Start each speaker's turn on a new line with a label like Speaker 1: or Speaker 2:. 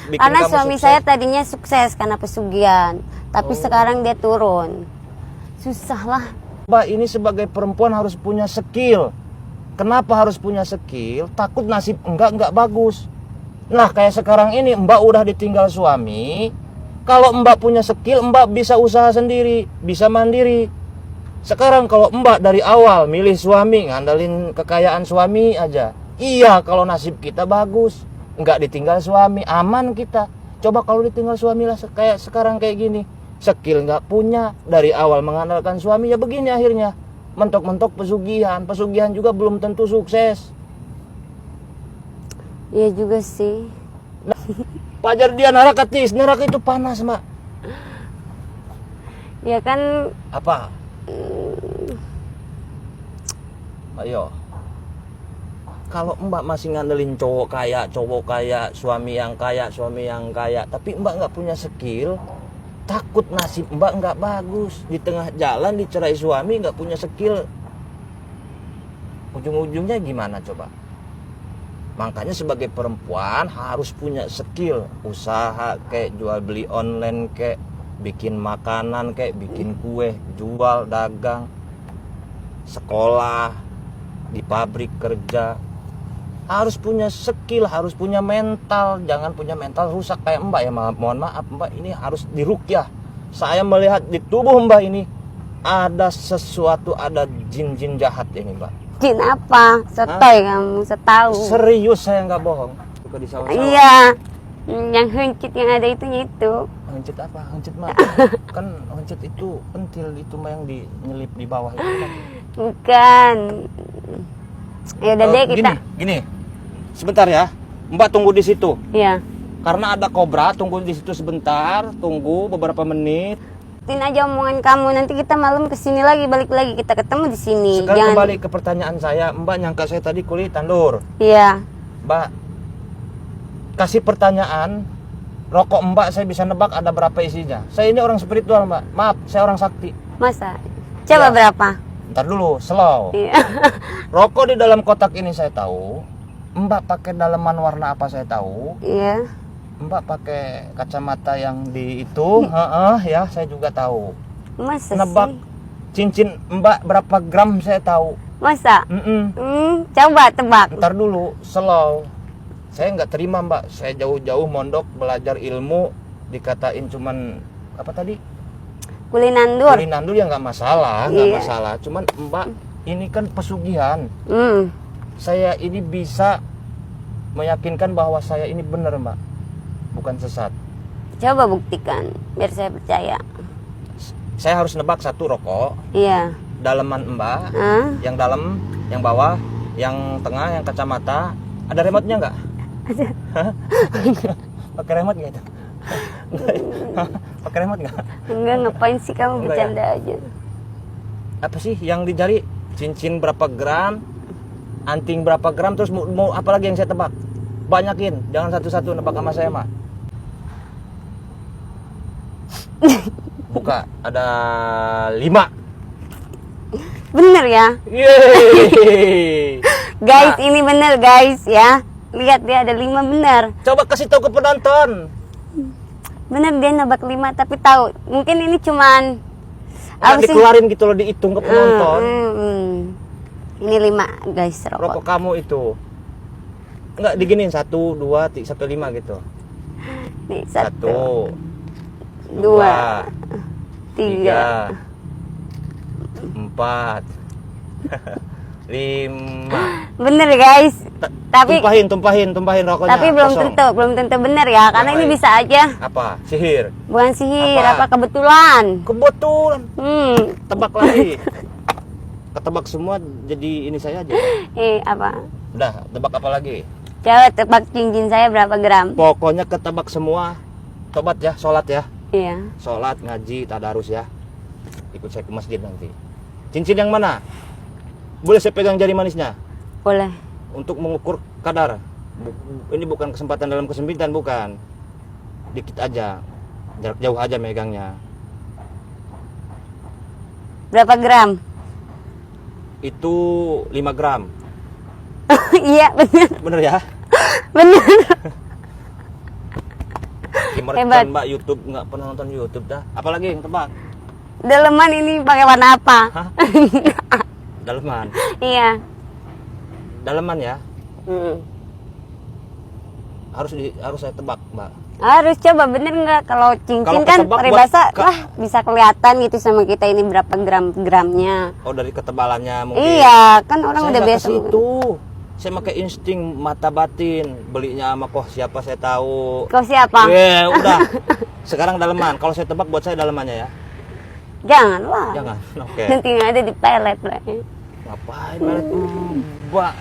Speaker 1: bikin
Speaker 2: Karena
Speaker 1: kamu
Speaker 2: suami
Speaker 1: sukses?
Speaker 2: saya tadinya sukses karena pesugihan, tapi sekarang dia turun. Susah lah.
Speaker 1: Mbak, ini sebagai perempuan harus punya skill. Kenapa harus punya skill? Takut nasib enggak bagus. Nah, kayak sekarang ini Mbak udah ditinggal suami. Kalau Mbak punya skill, Mbak bisa usaha sendiri, bisa mandiri. Sekarang kalau Mbak dari awal milih suami, ngandalin kekayaan suami aja. Iya, kalau nasib kita bagus, enggak ditinggal suami, aman kita. Coba kalau ditinggal suami lah kayak sekarang kayak gini. Skill enggak punya, dari awal mengandalkan suami, ya begini akhirnya. Mentok-mentok pesugihan juga belum tentu sukses.
Speaker 2: Iya juga sih.
Speaker 1: Pajar dia neraka itu panas, Mbak.
Speaker 2: Ya kan.
Speaker 1: Apa? Ayo. Kalau Mbak masih ngandelin cowok kaya, suami yang kaya, tapi Mbak nggak punya skill, takut nasib Mbak nggak bagus. Di tengah jalan dicerai suami, nggak punya skill, ujung-ujungnya gimana coba? Makanya sebagai perempuan harus punya skill, usaha kayak jual beli online, kayak bikin makanan, kayak bikin kue, jual, dagang, sekolah, di pabrik kerja. Harus punya skill, harus punya mental. Jangan punya mental rusak kayak Mbak ya. Mohon maaf Mbak, ini harus diruqyah. Saya melihat di tubuh Mbak ini ada sesuatu, ada jin-jin jahat ini Mbak.
Speaker 2: Jin apa? Sotoy kamu, setahu.
Speaker 1: Serius, saya nggak bohong. Suka di sawah-sawah.
Speaker 2: Iya. Yang huncut yang ada itunya itu.
Speaker 1: Huncut apa? Huncut mah kan huncut itu pentil itu mah yang nyelip di bawah itu kan.
Speaker 2: Bukan. Ya udah deh kita.
Speaker 1: Gini. Sebentar ya. Mbak tunggu di situ.
Speaker 2: Iya.
Speaker 1: Karena ada kobra, tunggu di situ sebentar, tunggu beberapa menit.
Speaker 2: Tin aja omongan kamu, nanti kita malam kesini lagi, balik lagi kita ketemu di sini.
Speaker 1: Sekarang kembali ke pertanyaan saya. Mbak nyangka saya tadi kulit tandur.
Speaker 2: Iya.
Speaker 1: Mbak kasih pertanyaan. Rokok Mbak saya bisa nebak ada berapa isinya. Saya ini orang spiritual Mbak. Maaf, saya orang sakti.
Speaker 2: Masa? Coba
Speaker 1: Ya.
Speaker 2: berapa?
Speaker 1: Ntar dulu, slow.
Speaker 2: Iya.
Speaker 1: Rokok di dalam kotak ini saya tahu. Mbak pakai daleman warna apa saya tahu.
Speaker 2: Iya.
Speaker 1: Mbak pakai kacamata yang di itu, ya saya juga tahu.
Speaker 2: Masa
Speaker 1: Nebak
Speaker 2: sih?
Speaker 1: cincin Mbak berapa gram saya tahu.
Speaker 2: Masa?
Speaker 1: Mm-mm.
Speaker 2: Coba tebak.
Speaker 1: Ntar dulu, slow. Saya nggak terima Mbak. Saya jauh-jauh mondok belajar ilmu, dikatain cuman apa tadi?
Speaker 2: Kulinandur.
Speaker 1: Kulinandur ya nggak masalah, nggak
Speaker 2: Iya.
Speaker 1: masalah. Cuman Mbak ini kan pesugihan.
Speaker 2: Hmm.
Speaker 1: Saya ini bisa meyakinkan bahwa saya ini benar Mbak, bukan sesat.
Speaker 2: Coba buktikan, biar saya percaya.
Speaker 1: Saya harus nebak satu rokok,
Speaker 2: Iya.
Speaker 1: daleman Mbak,
Speaker 2: Hah?
Speaker 1: yang dalam, yang bawah, yang tengah, yang kacamata. Ada remote-nya nggak?
Speaker 2: Ada.
Speaker 1: Pakai remote nggak itu? Pakai remote nggak?
Speaker 2: Enggak, ngapain sih kamu
Speaker 1: Enggak
Speaker 2: bercanda aja.
Speaker 1: Apa sih yang di jari? Cincin berapa gram? Anting berapa gram? Terus mau apa lagi yang saya tebak? Banyakin, jangan satu-satu nebak sama saya mah. Buka, ada 5.
Speaker 2: Bener ya?
Speaker 1: Yeay.
Speaker 2: Guys,
Speaker 1: Nah,
Speaker 2: ini bener guys ya. Lihat dia ada 5 bener.
Speaker 1: coba kasih tahu ke penonton.
Speaker 2: Bener dia nebak 5 tapi tahu. Mungkin ini cuman
Speaker 1: Nggak dikeluarin gitu loh, dihitung ke penonton.
Speaker 2: Ini 5 guys
Speaker 1: Rokok
Speaker 2: rokok.
Speaker 1: kamu itu nggak diginiin 1, 2, 3 sampai 5 gitu.
Speaker 2: Nih
Speaker 1: 1,
Speaker 2: 2, 3.
Speaker 1: 4, 5.
Speaker 2: Bener guys. Tapi
Speaker 1: Tumpahin rokoknya.
Speaker 2: tapi belum
Speaker 1: kosong.
Speaker 2: belum tentu bener ya. Karena ini
Speaker 1: lain.
Speaker 2: bisa aja.
Speaker 1: Apa? Sihir.
Speaker 2: Bukan sihir,
Speaker 1: Apa?
Speaker 2: apa kebetulan.
Speaker 1: Kebetulan. Tebak lagi. Ketebak semua jadi ini saya aja.
Speaker 2: Apa?
Speaker 1: Udah, tebak apa lagi?
Speaker 2: Coba tebak cincin saya berapa gram?
Speaker 1: Pokoknya ketebak semua. Tobat ya, sholat ya.
Speaker 2: Iya.
Speaker 1: Sholat, ngaji, tadarus ya. Ikut saya ke masjid nanti. Cincin yang mana? Boleh saya pegang jari manisnya?
Speaker 2: Boleh.
Speaker 1: Untuk mengukur kadar. Ini bukan kesempatan dalam kesempitan, bukan. Dikit aja. Jarak jauh aja megangnya.
Speaker 2: Berapa gram?
Speaker 1: Itu 5 gram.
Speaker 2: Iya bener.
Speaker 1: Bener ya?
Speaker 2: Bener.
Speaker 1: Gimana
Speaker 2: Hebat.
Speaker 1: Mbak YouTube nggak pernah nonton YouTube dah. Apalagi yang tebak?
Speaker 2: Daleman ini pakai warna apa?
Speaker 1: Hah? Daleman.
Speaker 2: Iya.
Speaker 1: Daleman ya.
Speaker 2: Mm.
Speaker 1: Harus saya tebak, Mbak.
Speaker 2: Harus coba bener nggak? Kalau cincin
Speaker 1: Kalau
Speaker 2: kan
Speaker 1: ketebak
Speaker 2: peribahasa
Speaker 1: buat-
Speaker 2: lah bisa kelihatan gitu sama kita ini berapa gram-gramnya.
Speaker 1: Oh, dari ketebalannya mungkin.
Speaker 2: Iya, kan orang
Speaker 1: Saya
Speaker 2: udah
Speaker 1: nggak
Speaker 2: biasa.
Speaker 1: ke situ. Saya pakai insting mata batin. Belinya sama kok siapa saya tahu.
Speaker 2: Kau siapa?
Speaker 1: Udah. Sekarang daleman. Kalau saya tebak buat saya dalemannya ya.
Speaker 2: Jangan lah.
Speaker 1: Jangan. Oke.
Speaker 2: Nanti ada di pelet lah.
Speaker 1: Ngapain banget Mbak?